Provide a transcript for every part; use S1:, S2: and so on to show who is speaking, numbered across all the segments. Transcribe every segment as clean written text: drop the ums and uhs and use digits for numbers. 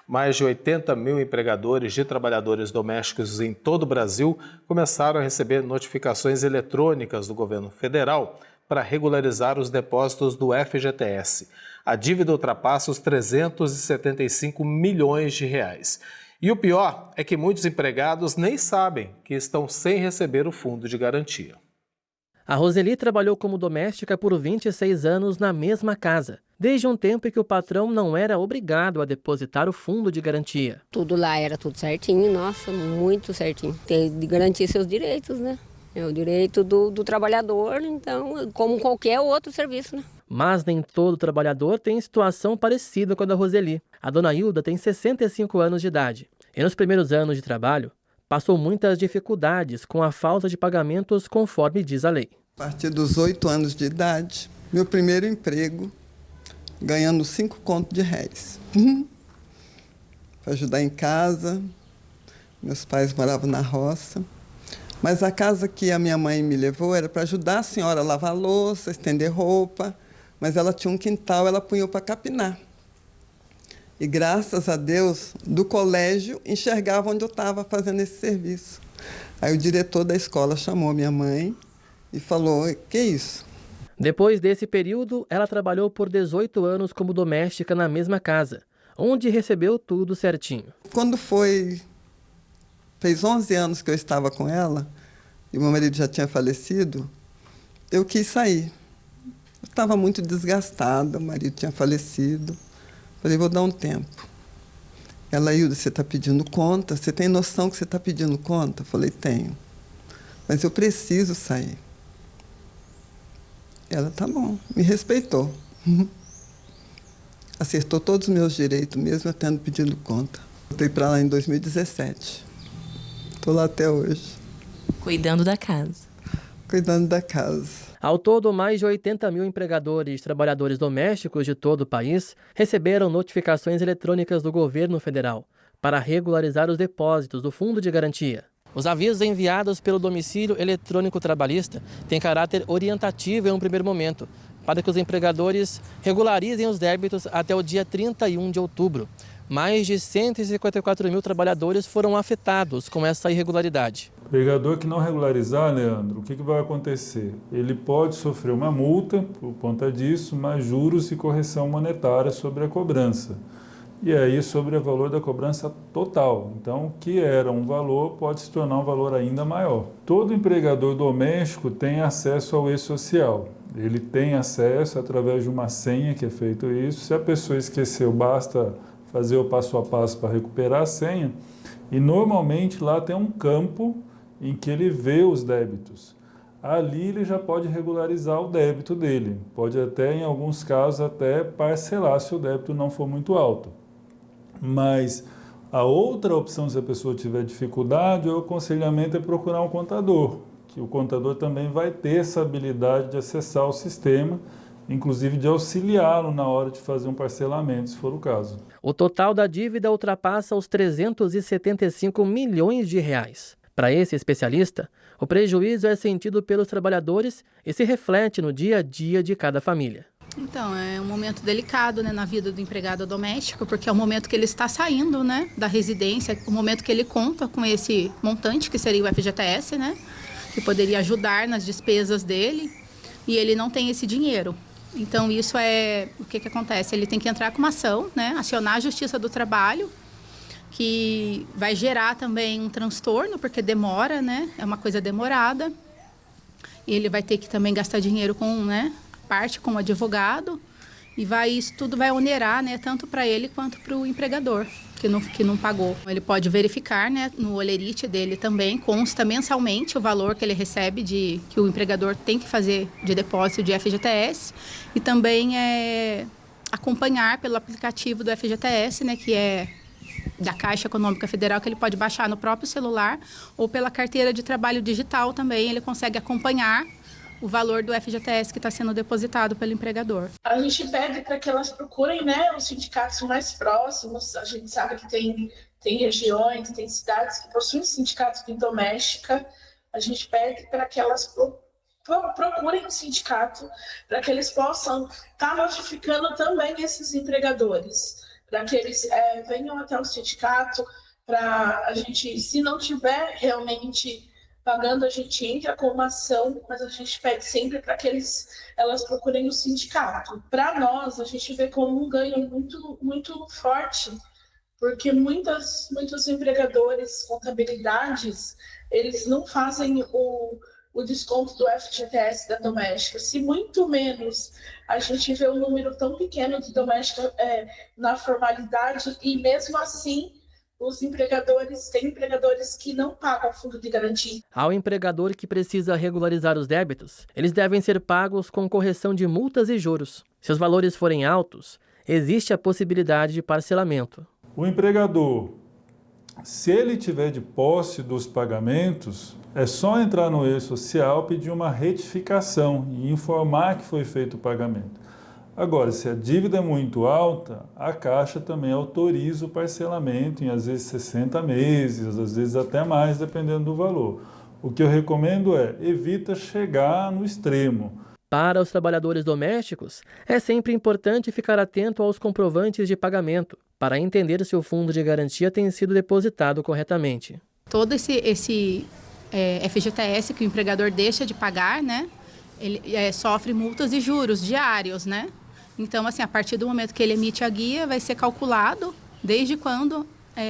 S1: Mais de 80 mil empregadores de trabalhadores domésticos em todo o Brasil começaram a receber notificações eletrônicas do governo federal para regularizar os depósitos do FGTS. A dívida ultrapassa os 375 milhões de reais. E o pior é que muitos empregados nem sabem que estão sem receber o fundo de garantia.
S2: A Roseli trabalhou como doméstica por 26 anos na mesma casa, desde um tempo em que o patrão não era obrigado a depositar o fundo de garantia.
S3: Tudo lá era tudo certinho, nossa, muito certinho. Tem de garantir seus direitos, né? É o direito do trabalhador, então, como qualquer outro serviço, né?
S2: Mas nem todo trabalhador tem situação parecida com a da Roseli. A dona Hilda tem 65 anos de idade e nos primeiros anos de trabalho passou muitas dificuldades com a falta de pagamentos conforme diz a lei.
S4: A partir dos 8 anos de idade, meu primeiro emprego, ganhando 5 contos de réis. Para ajudar em casa, meus pais moravam na roça. Mas a casa que a minha mãe me levou era para ajudar a senhora a lavar louça, estender roupa, mas ela tinha um quintal, ela punhou para capinar. E graças a Deus, do colégio, enxergava onde eu estava fazendo esse serviço. Aí o diretor da escola chamou minha mãe e falou, que isso?
S2: Depois desse período, ela trabalhou por 18 anos como doméstica na mesma casa, onde recebeu tudo certinho.
S4: Quando fez 11 anos que eu estava com ela, e meu marido já tinha falecido, eu quis sair. Eu estava muito desgastada, o marido tinha falecido. Falei, vou dar um tempo. Ela, Hilda, você está pedindo conta? Você tem noção que você está pedindo conta? Falei, tenho. Mas eu preciso sair. Ela, tá bom, me respeitou. Acertou todos os meus direitos, mesmo eu tendo pedido conta. Voltei para lá em 2017. Estou lá até hoje.
S5: Cuidando da casa.
S4: Cuidando da casa.
S2: Ao todo, mais de 80 mil empregadores e trabalhadores domésticos de todo o país receberam notificações eletrônicas do governo federal para regularizar os depósitos do Fundo de Garantia. Os avisos enviados pelo domicílio eletrônico trabalhista têm caráter orientativo em um primeiro momento, para que os empregadores regularizem os débitos até o dia 31 de outubro. Mais de 154 mil trabalhadores foram afetados com essa irregularidade.
S6: O empregador que não regularizar, Leandro, o que vai acontecer? Ele pode sofrer uma multa por conta disso, mais juros e correção monetária sobre a cobrança. E aí sobre o valor da cobrança total. Então, o que era um valor pode se tornar um valor ainda maior. Todo empregador doméstico tem acesso ao e-social. Ele tem acesso através de uma senha que é feito isso. Se a pessoa esqueceu, basta fazer o passo a passo para recuperar a senha. E normalmente lá tem um campo em que ele vê os débitos. Ali ele já pode regularizar o débito dele. Pode até, em alguns casos, até parcelar se o débito não for muito alto. Mas a outra opção, se a pessoa tiver dificuldade, o aconselhamento é procurar um contador, que o contador também vai ter essa habilidade de acessar o sistema, inclusive de auxiliá-lo na hora de fazer um parcelamento, se for o caso.
S2: O total da dívida ultrapassa os 375 milhões de reais. Para esse especialista, o prejuízo é sentido pelos trabalhadores e se reflete no dia a dia de cada família.
S7: Então, é um momento delicado, né, na vida do empregado doméstico, porque é o momento que ele está saindo, né, da residência, o momento que ele conta com esse montante, que seria o FGTS, né, que poderia ajudar nas despesas dele, e ele não tem esse dinheiro. Então, isso é o que acontece? Ele tem que entrar com uma ação, né, acionar a Justiça do Trabalho, que vai gerar também um transtorno, porque demora, né, é uma coisa demorada, e ele vai ter que também gastar dinheiro com, né, parte com o advogado, e isso tudo vai onerar, né, tanto para ele quanto para o empregador que não pagou. Ele pode verificar, né, no olerite dele também, consta mensalmente o valor que ele recebe que o empregador tem que fazer de depósito de FGTS, e também acompanhar pelo aplicativo do FGTS, né, que é da Caixa Econômica Federal, que ele pode baixar no próprio celular, ou pela carteira de trabalho digital também, ele consegue acompanhar o valor do FGTS que está sendo depositado pelo empregador.
S8: A gente pede para que elas procurem, né, os sindicatos mais próximos. A gente sabe que tem regiões, tem cidades que possuem sindicatos de doméstica. A gente pede para que elas procurem um sindicato para que eles possam estar notificando também esses empregadores, que eles venham até o sindicato para a gente, se não tiver realmente pagando, a gente entra com uma ação, mas a gente pede sempre para que elas procurem o sindicato. Para nós, a gente vê como um ganho muito, muito forte, porque muitos empregadores, contabilidades, eles não fazem o desconto do FGTS da doméstica. Se muito menos a gente vê um número tão pequeno de doméstica na formalidade, e mesmo assim tem empregadores que não pagam fundo de garantia.
S2: Ao empregador que precisa regularizar os débitos, eles devem ser pagos com correção de multas e juros. Se os valores forem altos, existe a possibilidade de parcelamento.
S6: O empregador, se ele tiver de posse dos pagamentos, é só entrar no e-social, pedir uma retificação e informar que foi feito o pagamento. Agora, se a dívida é muito alta, a Caixa também autoriza o parcelamento em, às vezes, 60 meses, às vezes até mais, dependendo do valor. O que eu recomendo evita chegar no extremo.
S2: Para os trabalhadores domésticos, é sempre importante ficar atento aos comprovantes de pagamento, para entender se o fundo de garantia tem sido depositado corretamente.
S7: Todo esse FGTS que o empregador deixa de pagar, né, ele sofre multas e juros diários, né? Então, assim, a partir do momento que ele emite a guia, vai ser calculado desde quando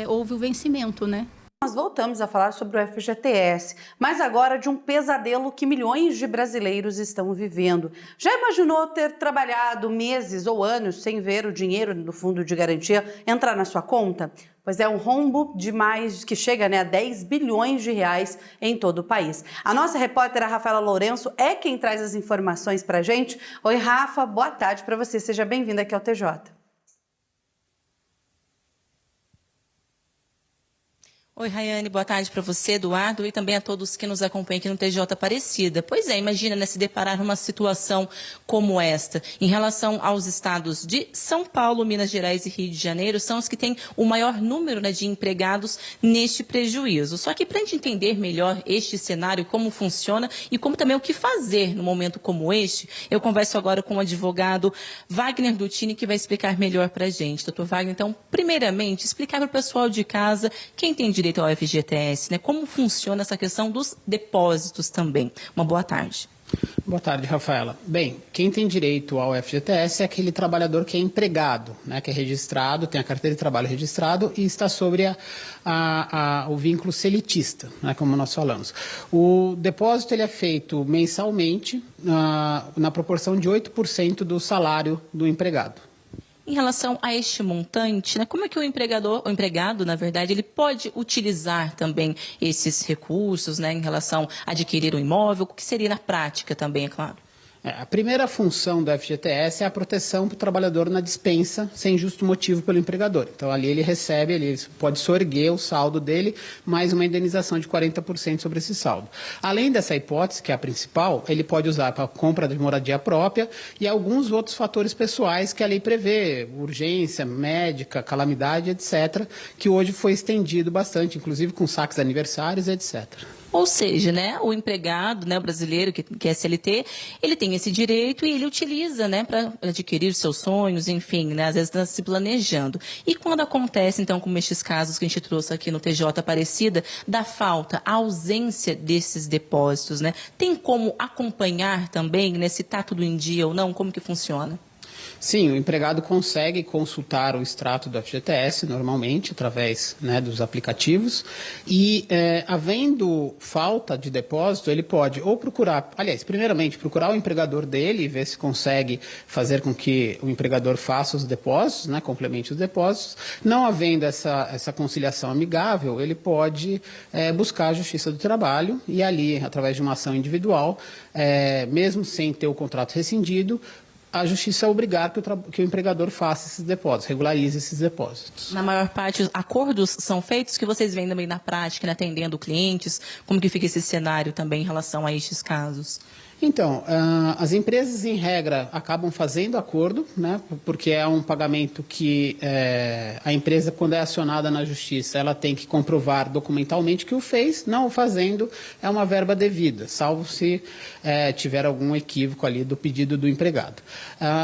S7: houve o vencimento, né?
S9: Nós voltamos a falar sobre o FGTS, mas agora de um pesadelo que milhões de brasileiros estão vivendo. Já imaginou ter trabalhado meses ou anos sem ver o dinheiro do fundo de garantia entrar na sua conta? Pois é um rombo demais que chega a 10 bilhões de reais em todo o país. A nossa repórter, a Rafaela Lourenço, é quem traz as informações pra gente. Oi, Rafa, boa tarde para você. Seja bem-vinda aqui ao TJ.
S5: Oi, Rayane, boa tarde para você, Eduardo, e também a todos que nos acompanham aqui no TJ Aparecida. Pois é, imagina, né, se deparar numa situação como esta. Em relação aos estados de São Paulo, Minas Gerais e Rio de Janeiro, são os que têm o maior número, né, de empregados neste prejuízo. Só que para a gente entender melhor este cenário, como funciona e como também o que fazer no momento como este, eu converso agora com o advogado Wagner Dutini, que vai explicar melhor para a gente. Doutor Wagner, então, primeiramente, explicar para o pessoal de casa, quem tem direito ao FGTS, né? Como funciona essa questão dos depósitos também. Uma boa tarde.
S10: Boa tarde, Rafaela. Bem, quem tem direito ao FGTS é aquele trabalhador que é empregado, né, que é registrado, tem a carteira de trabalho registrado e está sobre o vínculo seletista, né, como nós falamos. O depósito ele é feito mensalmente na proporção de 8% do salário do empregado.
S5: Em relação a este montante, né, como é que o empregado, na verdade, ele pode utilizar também esses recursos, né, em relação a adquirir um imóvel, o que seria na prática também, é claro?
S10: A primeira função do FGTS é a proteção para o trabalhador na dispensa sem justo motivo pelo empregador. Então, ali ele recebe, ele pode sorguer o saldo dele, mais uma indenização de 40% sobre esse saldo. Além dessa hipótese, que é a principal, ele pode usar para compra de moradia própria e alguns outros fatores pessoais que a lei prevê, urgência, médica, calamidade, etc., que hoje foi estendido bastante, inclusive com saques de aniversários, etc.
S5: Ou seja, né, o empregado, né, o brasileiro que é CLT, ele tem esse direito e ele utiliza, né, para adquirir seus sonhos, enfim, né, às vezes está se planejando. E quando acontece, então, como estes casos que a gente trouxe aqui no TJ Aparecida, da falta, a ausência desses depósitos, né, tem como acompanhar também, né, se está tudo em dia ou não, como que funciona?
S10: Sim, o empregado consegue consultar o extrato do FGTS normalmente, através, né, dos aplicativos, e havendo falta de depósito, ele pode ou procurar, aliás, primeiramente, procurar o empregador dele e ver se consegue fazer com que o empregador faça os depósitos, né, complemente os depósitos. Não havendo essa conciliação amigável, ele pode buscar a Justiça do Trabalho e ali, através de uma ação individual, mesmo sem ter o contrato rescindido, a Justiça obrigar que o empregador faça esses depósitos, regularize esses depósitos.
S5: Na maior parte, os acordos são feitos que vocês veem também na prática, né, atendendo clientes, como que fica esse cenário também em relação a estes casos?
S10: Então, as empresas, em regra, acabam fazendo acordo, né, porque é um pagamento que a empresa, quando é acionada na justiça, ela tem que comprovar documentalmente que o fez. Não o fazendo, é uma verba devida, salvo se tiver algum equívoco ali do pedido do empregado.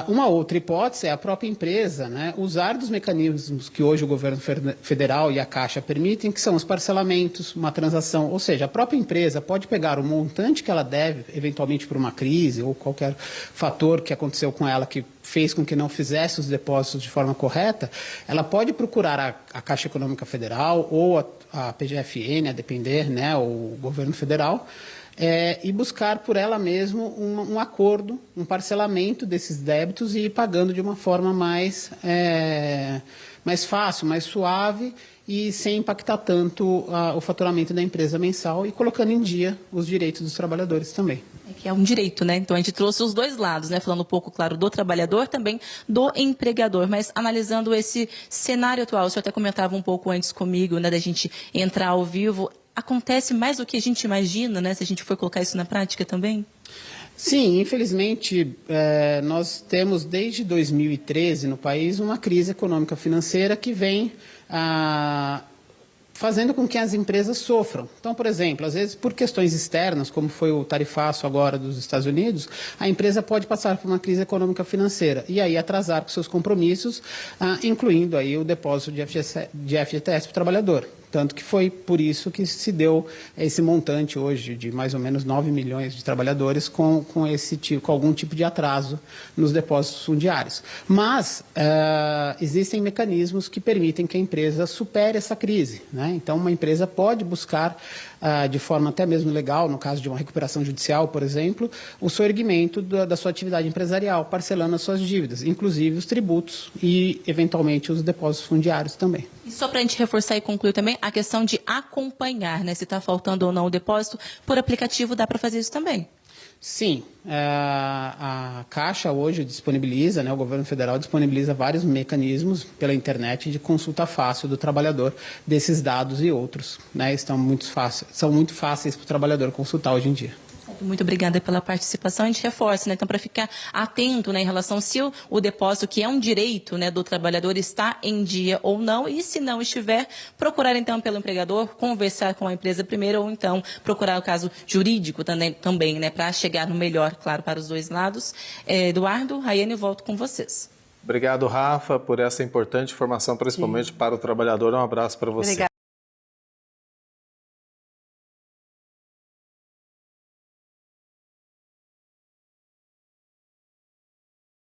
S10: Uma outra hipótese é a própria empresa, né, usar dos mecanismos que hoje o governo federal e a Caixa permitem, que são os parcelamentos, uma transação, ou seja, a própria empresa pode pegar o montante que ela deve, eventualmente por uma crise ou qualquer fator que aconteceu com ela que fez com que não fizesse os depósitos de forma correta, ela pode procurar a Caixa Econômica Federal ou a PGFN, a depender, né, o governo federal, e buscar por ela mesma um acordo, um parcelamento desses débitos e ir pagando de uma forma mais fácil, mais suave e sem impactar tanto o faturamento da empresa mensal e colocando em dia os direitos dos trabalhadores também.
S5: Que é um direito, né? Então a gente trouxe os dois lados, né? Falando um pouco, claro, do trabalhador, também do empregador, mas analisando esse cenário atual, o senhor até comentava um pouco antes comigo, né, da gente entrar ao vivo, acontece mais do que a gente imagina, né? Se a gente for colocar isso na prática também?
S10: Sim, infelizmente, nós temos desde 2013 no país uma crise econômica financeira que vem fazendo com que as empresas sofram. Então, por exemplo, às vezes por questões externas, como foi o tarifaço agora dos Estados Unidos, a empresa pode passar por uma crise econômica financeira e aí atrasar com seus compromissos, incluindo aí o depósito de FGTS para o trabalhador. Tanto que foi por isso que se deu esse montante hoje de mais ou menos 9 milhões de trabalhadores com algum tipo de atraso nos depósitos fundiários. Mas existem mecanismos que permitem que a empresa supere essa crise, né? Então, uma empresa pode buscar, de forma até mesmo legal, no caso de uma recuperação judicial, por exemplo, o soerguimento da sua atividade empresarial, parcelando as suas dívidas, inclusive os tributos e, eventualmente, os depósitos fundiários também.
S5: E só para a gente reforçar e concluir também, a questão de acompanhar, né, se está faltando ou não o depósito, por aplicativo dá para fazer isso também?
S10: Sim, a Caixa hoje disponibiliza, né, o governo federal disponibiliza vários mecanismos pela internet de consulta fácil do trabalhador desses dados e outros, né, são muito fáceis para o trabalhador consultar hoje em dia.
S5: Muito obrigada pela participação. A gente reforça, né? Então, para ficar atento, né, em relação se o depósito, que é um direito, né, do trabalhador, está em dia ou não, e se não estiver, procurar então pelo empregador, conversar com a empresa primeiro, ou então procurar o caso jurídico também, né, para chegar no melhor, claro, para os dois lados. Eduardo, Raiane, eu volto com vocês.
S1: Obrigado, Rafa, por essa importante informação, principalmente para o trabalhador. Um abraço para você. Obrigada.